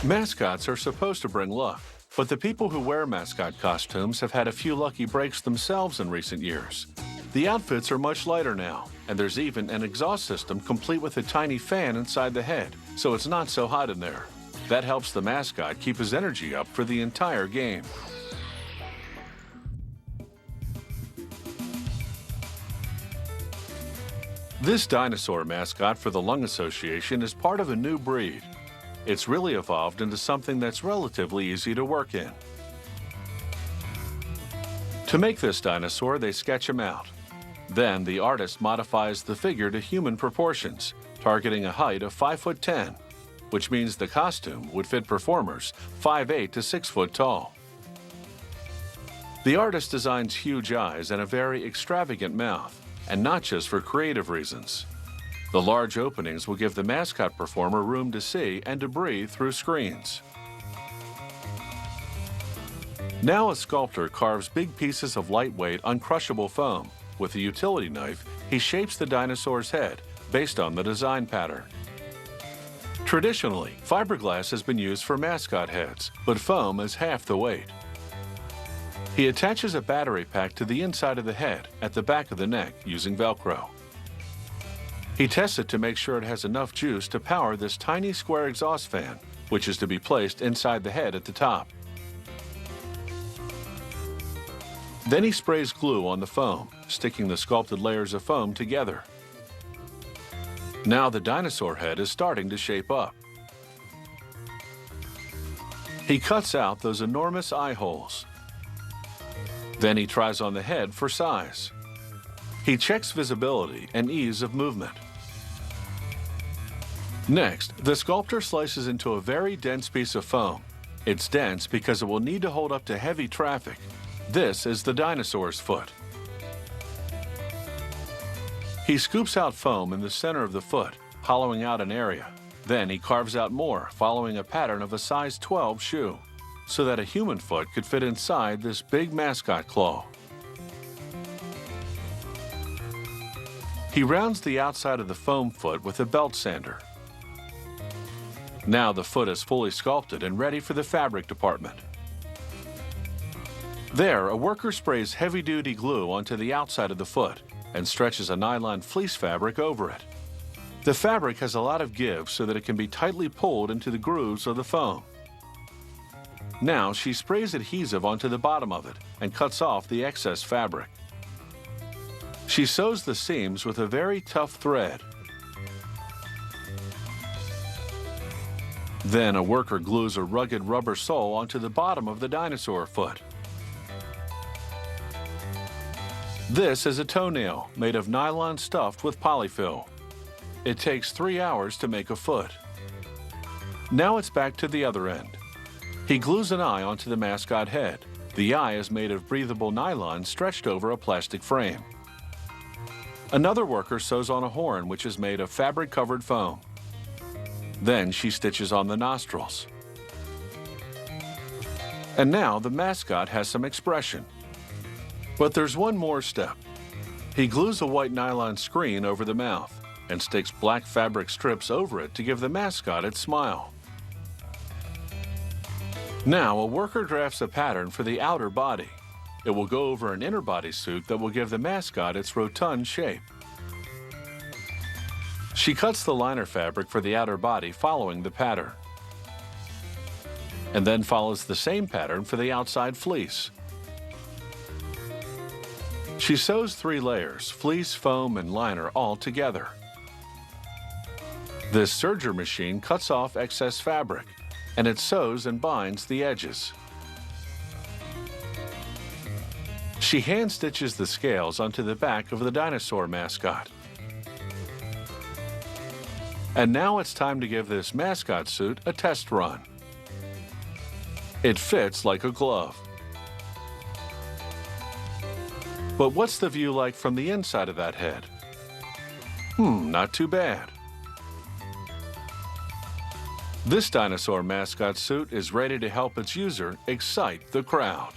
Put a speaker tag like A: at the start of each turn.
A: Mascots are supposed to bring luck, but the people who wear mascot costumes have had a few lucky breaks themselves in recent years. The outfits are much lighter now, and there's even an exhaust system complete with a tiny fan inside the head, so it's not so hot in there. That helps the mascot keep his energy up for the entire game. This dinosaur mascot for the Lung Association is part of a new breed. It's really evolved into something that's relatively easy to work in. To make this dinosaur, they sketch him out. Then the artist modifies the figure to human proportions, targeting a height of 5'10", which means the costume would fit performers 5'8" to 6 foot tall. The artist designs huge eyes and a very extravagant mouth, and not just for creative reasons. The large openings will give the mascot performer room to see and to breathe through screens. Now a sculptor carves big pieces of lightweight, uncrushable foam. With a utility knife, he shapes the dinosaur's head based on the design pattern. Traditionally, fiberglass has been used for mascot heads, but foam is half the weight. He attaches a battery pack to the inside of the head at the back of the neck using Velcro. He tests it to make sure it has enough juice to power this tiny square exhaust fan, which is to be placed inside the head at the top. Then he sprays glue on the foam, sticking the sculpted layers of foam together. Now the dinosaur head is starting to shape up. He cuts out those enormous eye holes. Then he tries on the head for size. He checks visibility and ease of movement. Next, the sculptor slices into a very dense piece of foam. It's dense because it will need to hold up to heavy traffic. This is the dinosaur's foot. He scoops out foam in the center of the foot, hollowing out an area. Then he carves out more, following a pattern of a size 12 shoe, so that a human foot could fit inside this big mascot claw. He rounds the outside of the foam foot with a belt sander. Now the foot is fully sculpted and ready for the fabric department. There, a worker sprays heavy-duty glue onto the outside of the foot and stretches a nylon fleece fabric over it. The fabric has a lot of give so that it can be tightly pulled into the grooves of the foam. Now she sprays adhesive onto the bottom of it and cuts off the excess fabric. She sews the seams with a very tough thread. Then a worker glues a rugged rubber sole onto the bottom of the dinosaur foot. This is a toenail made of nylon stuffed with polyfill. It takes 3 hours to make a foot. Now it's back to the other end. He glues an eye onto the mascot head. The eye is made of breathable nylon stretched over a plastic frame. Another worker sews on a horn which is made of fabric-covered foam. Then she stitches on the nostrils. And now the mascot has some expression. But there's one more step. He glues a white nylon screen over the mouth and sticks black fabric strips over it to give the mascot its smile. Now a worker drafts a pattern for the outer body. It will go over an inner body suit that will give the mascot its rotund shape. She cuts the liner fabric for the outer body following the pattern, and then follows the same pattern for the outside fleece. She sews 3 layers, fleece, foam, and liner all together. This serger machine cuts off excess fabric, and it sews and binds the edges. She hand stitches the scales onto the back of the dinosaur mascot. And now it's time to give this mascot suit a test run. It fits like a glove. But what's the view like from the inside of that head? Not too bad. This dinosaur mascot suit is ready to help its user excite the crowd.